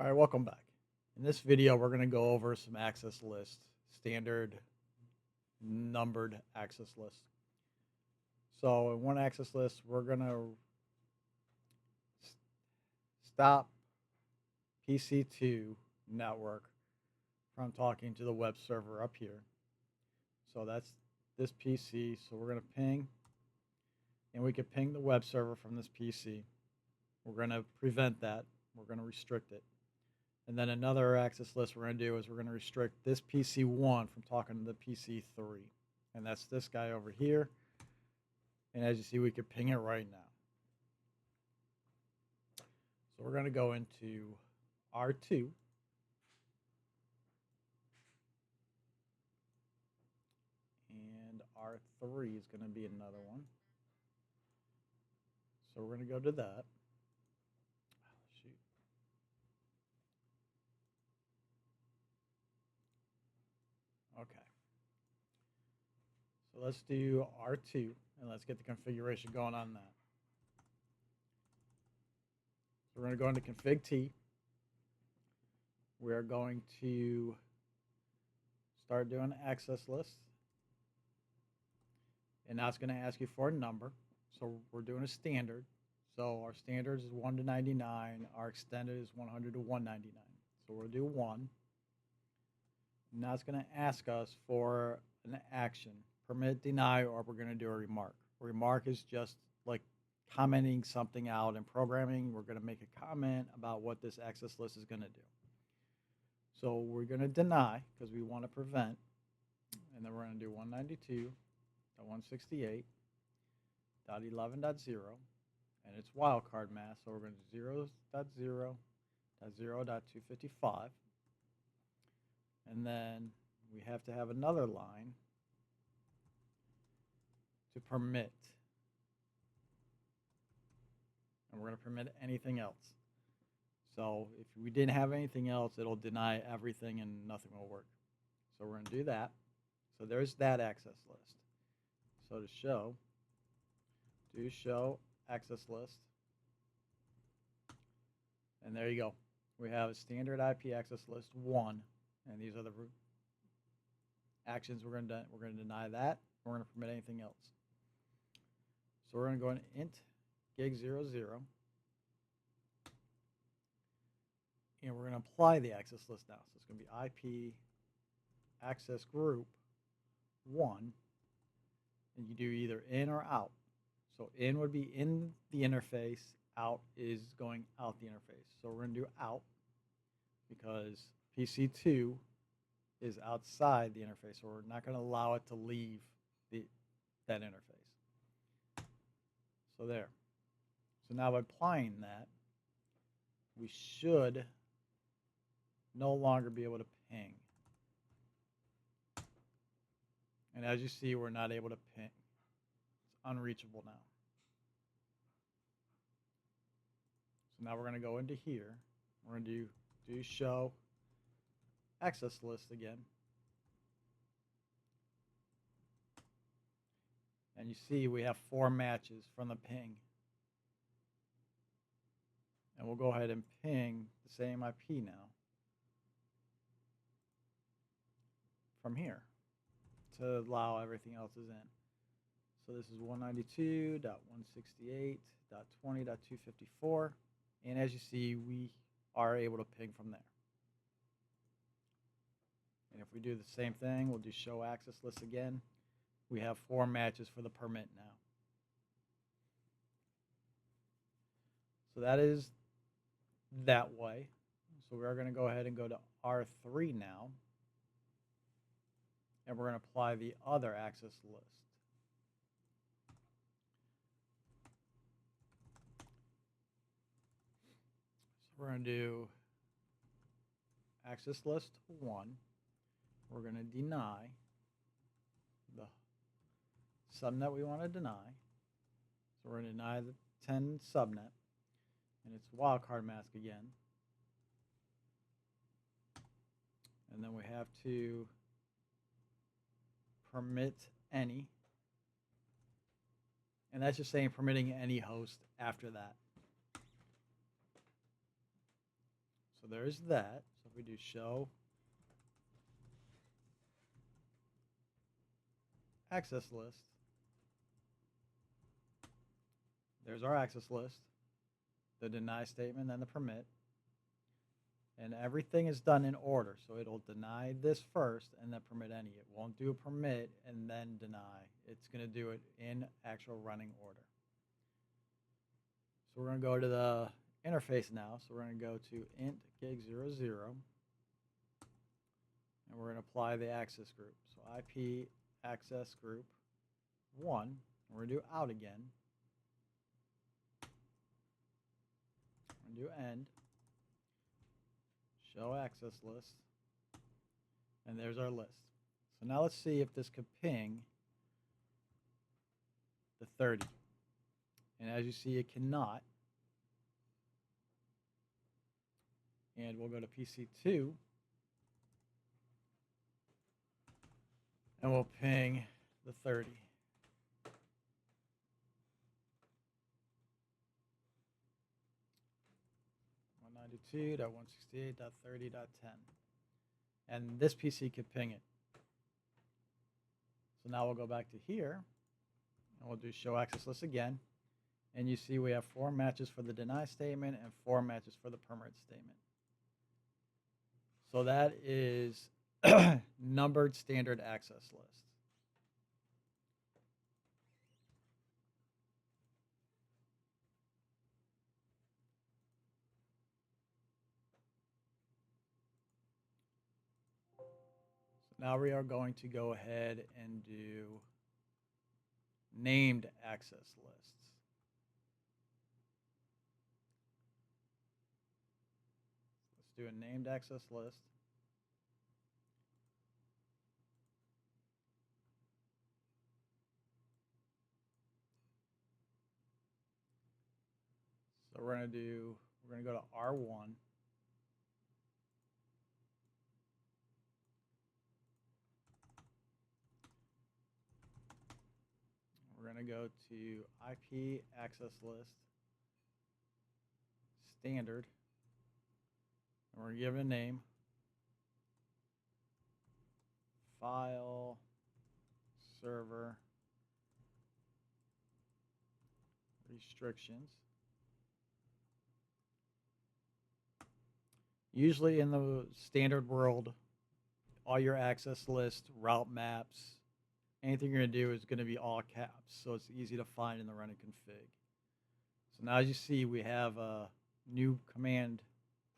All right, welcome back. In this video, we're going to go over some access lists, standard numbered access lists. So in one access list, we're going to stop PC2 network from talking to the web server up here. So that's this PC. So we're going to ping, and we can ping the web server from this PC. We're going to prevent that. We're going to restrict it. And then another access list we're going to do is we're going to restrict this PC1 from talking to the PC3. And that's this guy over here. And as you see, we could ping it right now. So we're going to go into R2. And R3 is going to be another one. So we're going to go to that. Okay. So let's do R2, and let's get the configuration going on that. So we're going to go into config T. We're going to start doing access lists. And now it's going to ask you for a number. So we're doing a standard. So our standard is 1 to 99. Our extended is 100 to 199. So we'll do 1. Now it's going to ask us for an action, permit, deny, or we're going to do a remark. A remark is just like commenting something out. In programming, we're going to make a comment about what this access list is going to do. So we're going to deny because we want to prevent, and then we're going to do 192.168.11.0, and it's wildcard mask, so we're going to do 0.0.0.255. And then we have to have another line to permit. And we're going to permit anything else. So if we didn't have anything else, it'll deny everything and nothing will work. So we're going to do that. So there's that access list. So to show, do show access list. And there you go. We have a standard IP access list 1. And these are the actions we're going to deny that. We're going to permit anything else. So we're going to go into int gig00, and we're going to apply the access list now. So it's going to be IP access group 1, and you do either in or out. So in would be in the interface, out is going out the interface. So we're going to do out because PC2 is outside the interface, so we're not going to allow it to leave that interface. So there. So now by applying that, we should no longer be able to ping. And as you see, we're not able to ping. It's unreachable now. So now we're going to go into here. We're going to do show access list again. And you see we have 4 matches from the ping. And we'll go ahead and ping the same IP now from here to allow everything else is in. So this is 192.168.20.254. And as you see, we are able to ping from there. And if we do the same thing, we'll do show access list again. We have 4 matches for the permit now. So that is that way. So we're going to go ahead and go to R3 now. And we're going to apply the other access list. So we're going to do access list 1. We're going to deny the subnet we want to deny. So we're going to deny the 10 subnet. And it's wildcard mask again. And then we have to permit any. And that's just saying permitting any host after that. So there's that. So if we do show access list, there's our access list, the deny statement, and the permit. And everything is done in order. So it'll deny this first and then permit any. It won't do a permit and then deny. It's going to do it in actual running order. So we're going to go to the interface now. So we're going to go to int gig00. And we're going to apply the access group. So IP access group 1. And we're going to do out again. We're going to do end. Show access list. And there's our list. So now let's see if this could ping the 30. And as you see, it cannot. And we'll go to PC2. And we'll ping the 30. .192.168.30.10. And this PC could ping it. So now we'll go back to here, and we'll do show access list again. And you see we have 4 matches for the deny statement and 4 matches for the permit statement. So that is numbered standard access list. So now we are going to go ahead and do named access lists. Let's do a named access list. So we're going to go to R1. We're going to go to IP access list, standard, and we're going to give it a name, file, server, restrictions. Usually in the standard world, all your access list, route maps, anything you're going to do is going to be all caps, so it's easy to find in the running config. So now as you see, we have a new command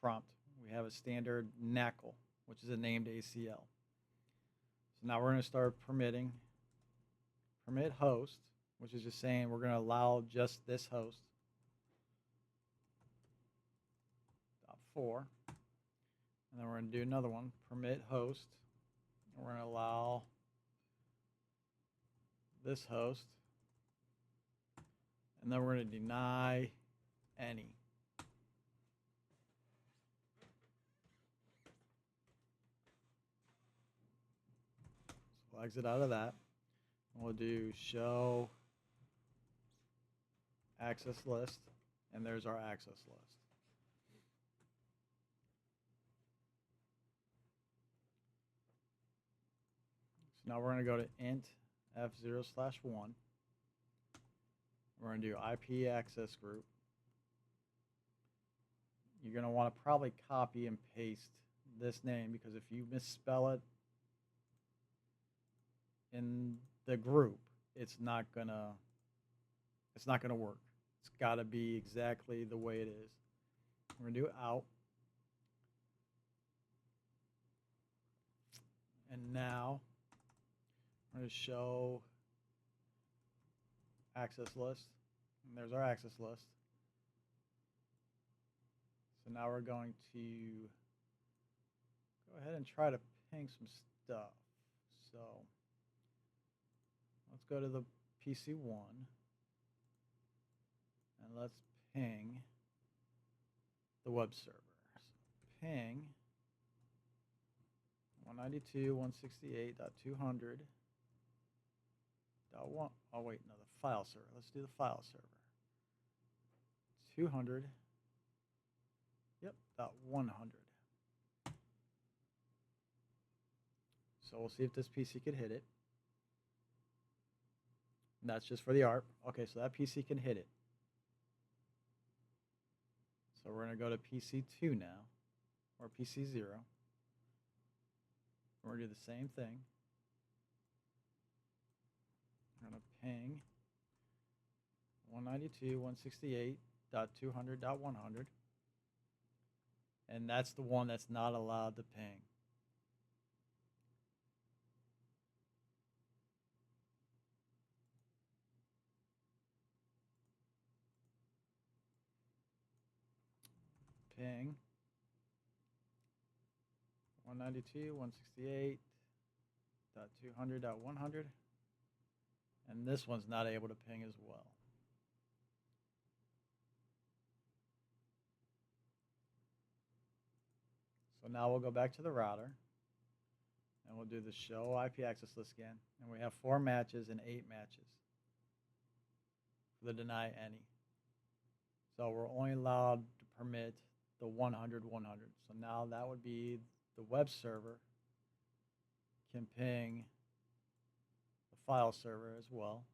prompt. We have a standard NACL, which is a named ACL. So now we're going to start permitting. Permit host, which is just saying we're going to allow just this host. .4. And then we're going to do another one, permit host. And we're going to allow this host. And then we're going to deny any. So we'll exit out of that. And we'll do show access list. And there's our access list. Now we're going to go to int f0/1. We're going to do IP access group. You're going to want to probably copy and paste this name, because if you misspell it in the group, it's not going to work. It's got to be exactly the way it is. We're going to do out. And now we're going to show access list. And there's our access list. So now we're going to go ahead and try to ping some stuff. So let's go to the PC1 and let's ping the web server. So ping 192.168.200.1. Oh wait, no, the file server. Let's do the file server. 200. Yep, .100. So we'll see if this PC could hit it. And that's just for the ARP. Okay, so that PC can hit it. So we're going to go to PC2 now, or PC0. We're going to do the same thing. We're going to ping 192.168.200.100. And that's the one that's not allowed to ping. Ping 192.168.200.100. And this one's not able to ping as well. So now we'll go back to the router and we'll do the show IP access list again. And we have 4 matches and 8 matches for the deny any. So we're only allowed to permit the 100, 100. So now that would be the web server can ping the file server as well.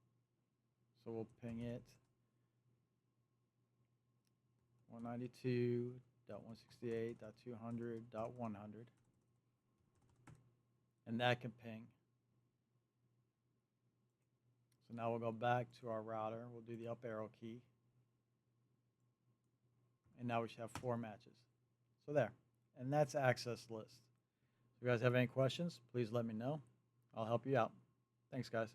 So we'll ping it 192.168.200.100. And that can ping. So now we'll go back to our router. We'll do the up arrow key. And now we should have 4 matches. So there. And that's access list. If you guys have any questions, please let me know. I'll help you out. Thanks, guys.